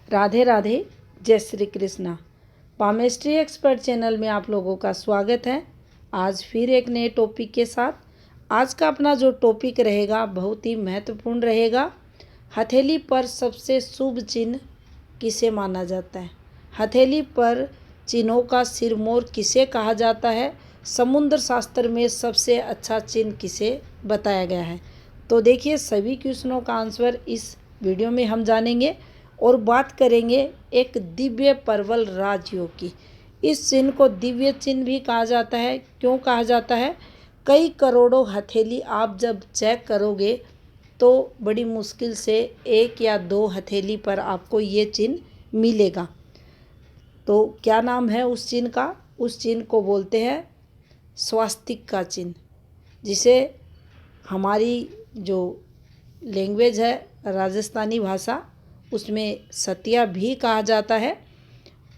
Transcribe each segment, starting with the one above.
राधे राधे, जय Shri Krishna. Palmistry expert channel में आप लोगों का स्वागत है। आज फिर एक नए टॉपिक के साथ। आज का अपना जो टॉपिक रहेगा बहुत ही महत्वपूर्ण रहेगा। हथेली पर सबसे शुभ चिन्ह किसे माना जाता है? हथेली पर चिन्हों का सिरमौर किसे कहा जाता है? समुद्र शास्त्र में सबसे अच्छा चिन्ह किसे बताया गया है? तो देखिए, सभी क्वेश्चनों का आंसर इस वीडियो में हम जानेंगे और बात करेंगे एक दिव्य परवल राजयोग की। इस चिन्ह को दिव्य चिन्ह भी कहा जाता है। क्यों कहा जाता है? कई करोड़ों हथेली आप जब चेक करोगे तो बड़ी मुश्किल से एक या दो हथेली पर आपको ये चिन्ह मिलेगा। तो क्या नाम है उस चिन्ह का? उस चिन्ह को बोलते हैं स्वास्तिक का चिन्ह, जिसे हमारी जो लैंग्वेज है राजस्थानी भाषा, उसमें सतिया भी कहा जाता है।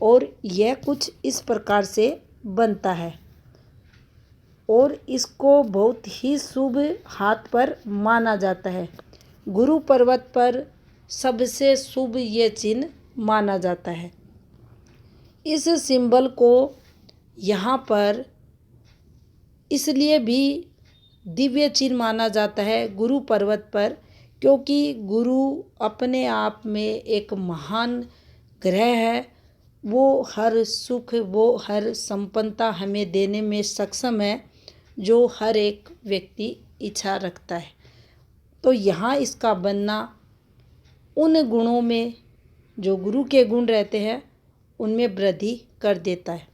और यह कुछ इस प्रकार से बनता है और इसको बहुत ही शुभ हाथ पर माना जाता है। गुरु पर्वत पर सबसे शुभ ये चिन्ह माना जाता है। इस सिंबल को यहाँ पर इसलिए भी दिव्य चिन्ह माना जाता है गुरु पर्वत पर, क्योंकि गुरु अपने आप में एक महान ग्रह है। वो हर सुख, वो हर संपन्नता हमें देने में सक्षम है, जो हर एक व्यक्ति इच्छा रखता है। तो यहाँ इसका बनना उन गुणों में, जो गुरु के गुण रहते हैं, उनमें वृद्धि कर देता है।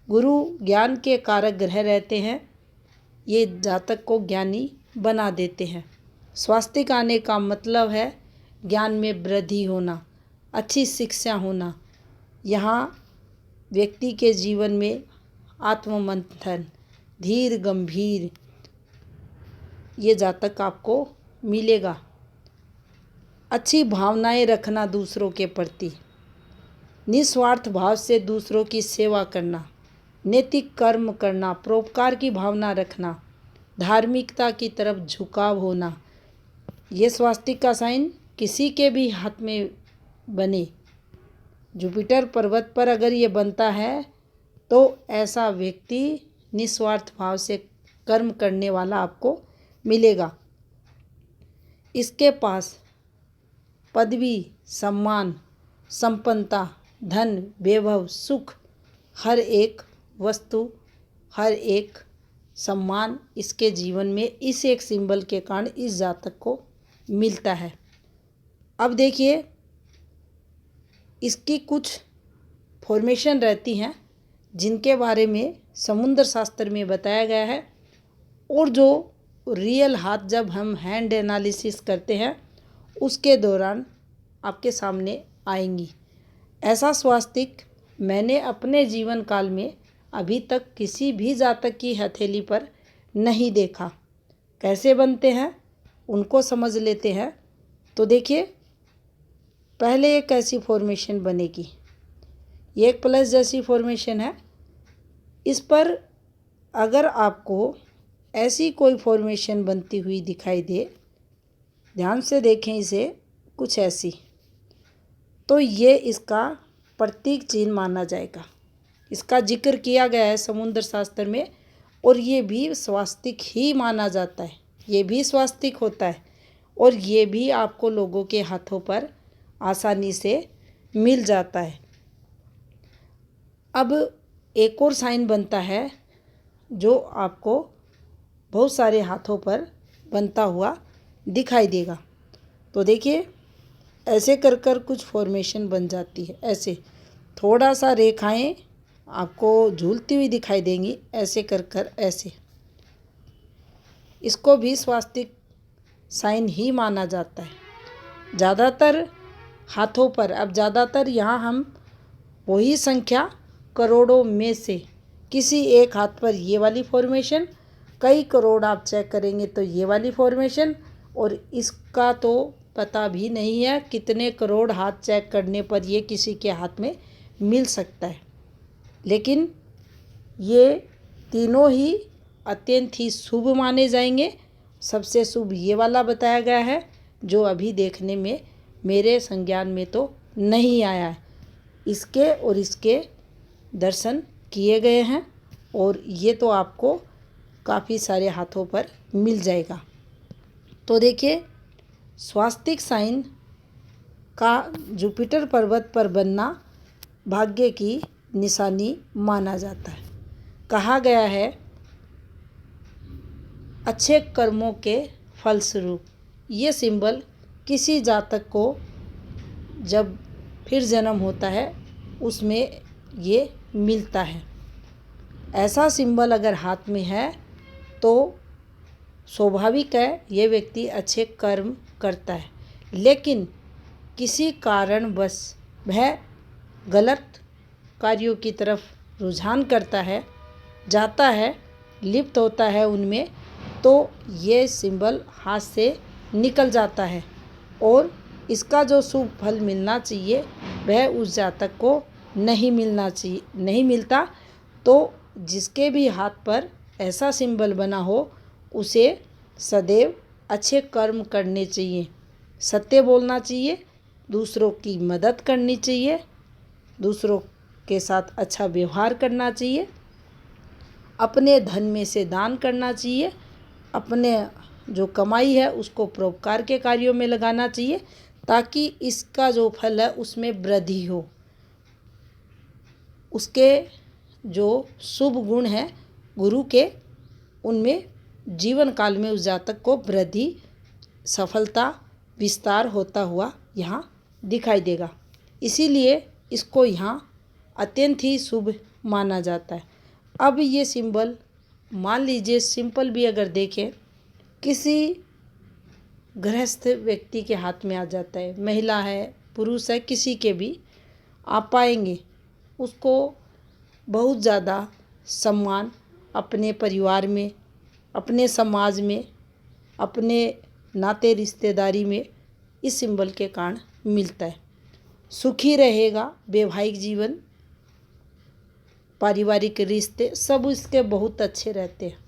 गुरु ज्ञान के कारक ग्रह रहते हैं। ये जातक को ज्ञानी बना देते हैं। स्वास्तिक आने का मतलब है ज्ञान में वृद्धि होना, अच्छी शिक्षा होना। यहाँ व्यक्ति के जीवन में आत्ममंथन, धीर गंभीर, ये जातक आपको मिलेगा। अच्छी भावनाएं रखना दूसरों के प्रति, निस्वार्थ भाव से दूसरों की सेवा करना, नैतिक कर्म करना, परोपकार की भावना रखना, धार्मिकता की तरफ झुकाव होना। ये स्वास्तिक का साइन किसी के भी हाथ में बने, जुपिटर पर्वत पर अगर ये बनता है तो ऐसा व्यक्ति निस्वार्थ भाव से कर्म करने वाला आपको मिलेगा। इसके पास पदवी, सम्मान, संपन्नता, धन, वैभव, सुख, हर एक वस्तु, हर एक सम्मान इसके जीवन में इस एक सिंबल के कारण इस जातक को मिलता है। अब देखिए, इसकी कुछ फॉर्मेशन रहती हैं जिनके बारे में समुद्र शास्त्र में बताया गया है, और जो रियल हाथ जब हम हैंड एनालिसिस करते हैं उसके दौरान आपके सामने आएंगी। ऐसा स्वास्तिक मैंने अपने जीवन काल में अभी तक किसी भी जातक की हथेली पर नहीं देखा। कैसे बनते हैं उनको समझ लेते हैं। तो देखिए, पहले एक ऐसी फॉर्मेशन बनेगी, ये एक प्लस जैसी फॉर्मेशन है। इस पर अगर आपको ऐसी कोई फॉर्मेशन बनती हुई दिखाई दे, ध्यान से देखें इसे, कुछ ऐसी, तो ये इसका प्रतीक चिन्ह माना जाएगा। इसका जिक्र किया गया है समुद्र शास्त्र में, और ये भी स्वास्तिक ही माना जाता है। ये भी स्वास्तिक होता है और ये भी आपको लोगों के हाथों पर आसानी से मिल जाता है। अब एक और साइन बनता है जो आपको बहुत सारे हाथों पर बनता हुआ दिखाई देगा। तो देखिए, ऐसे कर कर कुछ फॉर्मेशन बन जाती है। ऐसे थोड़ा सा रेखाएं आपको झूलती हुई दिखाई देंगी, ऐसे कर कर ऐसे। इसको भी स्वास्तिक साइन ही माना जाता है ज़्यादातर हाथों पर। अब ज़्यादातर यहाँ हम वही संख्या, करोड़ों में से किसी एक हाथ पर ये वाली फॉर्मेशन, कई करोड़ आप चेक करेंगे तो ये वाली फॉर्मेशन, और इसका तो पता भी नहीं है कितने करोड़ हाथ चेक करने पर ये किसी के हाथ में मिल सकता है। लेकिन ये तीनों ही अत्यंत ही शुभ माने जाएंगे। सबसे शुभ ये वाला बताया गया है जो अभी देखने में मेरे संज्ञान में तो नहीं आया है। इसके और इसके दर्शन किए गए हैं और ये तो आपको काफ़ी सारे हाथों पर मिल जाएगा। तो देखिए, स्वास्तिक साइन का जुपिटर पर्वत पर बनना भाग्य की निशानी माना जाता है। कहा गया है अच्छे कर्मों के फलस्वरूप ये सिंबल किसी जातक को जब फिर जन्म होता है उसमें ये मिलता है। ऐसा सिंबल अगर हाथ में है तो स्वाभाविक है ये व्यक्ति अच्छे कर्म करता है, लेकिन किसी कारणवश वह गलत कार्यों की तरफ रुझान करता है, जाता है, लिप्त होता है उनमें, तो ये सिंबल हाथ से निकल जाता है और इसका जो शुभ फल मिलना चाहिए वह उस जातक को नहीं मिलता। तो जिसके भी हाथ पर ऐसा सिंबल बना हो उसे सदैव अच्छे कर्म करने चाहिए, सत्य बोलना चाहिए, दूसरों की मदद करनी चाहिए, दूसरों के साथ अच्छा व्यवहार करना चाहिए, अपने धन में से दान करना चाहिए, अपने जो कमाई है उसको परोपकार के कार्यों में लगाना चाहिए, ताकि इसका जो फल है उसमें वृद्धि हो। उसके जो शुभ गुण हैं गुरु के, उनमें जीवन काल में उस जातक को वृद्धि, सफलता, विस्तार होता हुआ यहाँ दिखाई देगा। इसीलिए इसको यहाँ अत्यंत ही शुभ माना जाता है। अब ये सिंबल मान लीजिए सिंपल भी अगर देखें, किसी गृहस्थ व्यक्ति के हाथ में आ जाता है, महिला है, पुरुष है, किसी के भी आप पाएंगे उसको बहुत ज़्यादा सम्मान अपने परिवार में, अपने समाज में, अपने नाते रिश्तेदारी में इस सिंबल के कारण मिलता है। सुखी रहेगा वैवाहिक जीवन, पारिवारिक रिश्ते सब इसके बहुत अच्छे रहते हैं।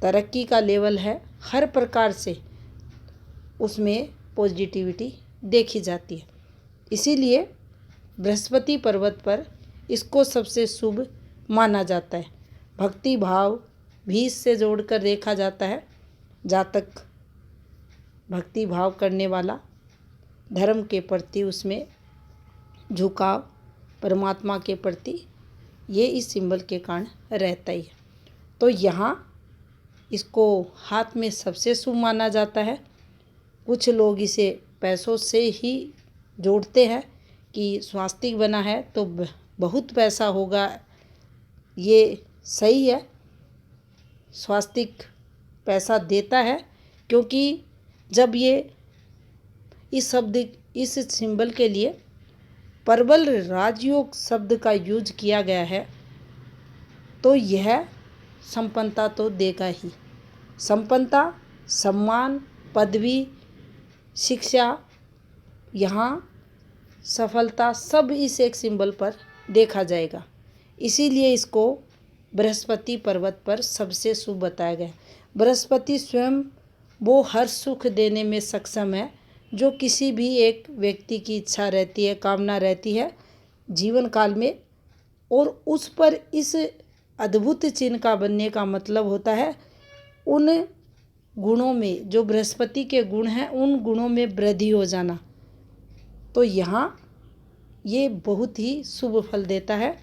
तरक्की का लेवल है, हर प्रकार से उसमें पॉजिटिविटी देखी जाती है। इसीलिए बृहस्पति पर्वत पर इसको सबसे शुभ माना जाता है। भक्ति भाव भी इससे जोड़कर देखा जाता है। जातक भक्ति भाव करने वाला, धर्म के प्रति उसमें झुकाव, परमात्मा के प्रति, ये इस सिंबल के कारण रहता ही है। तो यहाँ इसको हाथ में सबसे शुभ माना जाता है। कुछ लोग इसे पैसों से ही जोड़ते हैं कि स्वास्तिक बना है तो बहुत पैसा होगा। ये सही है, स्वास्तिक पैसा देता है, क्योंकि जब ये इस सिंबल के लिए प्रबल राजयोग शब्द का यूज किया गया है तो यह संपन्नता तो देगा ही। संपन्नता, सम्मान, पदवी, शिक्षा, यहाँ सफलता सब इस एक सिंबल पर देखा जाएगा। इसीलिए इसको बृहस्पति पर्वत पर सबसे शुभ बताया गया। बृहस्पति स्वयं वो हर सुख देने में सक्षम है जो किसी भी एक व्यक्ति की इच्छा रहती है, कामना रहती है जीवन काल में, और उस पर इस अद्भुत चिन्ह का बनने का मतलब होता है उन गुणों में, जो बृहस्पति के गुण हैं, उन गुणों में वृद्धि हो जाना। तो यहाँ ये बहुत ही शुभ फल देता है।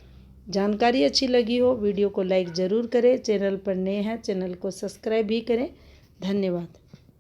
जानकारी अच्छी लगी हो वीडियो को लाइक ज़रूर करें, चैनल पर नए हैं चैनल को सब्सक्राइब भी करें। धन्यवाद।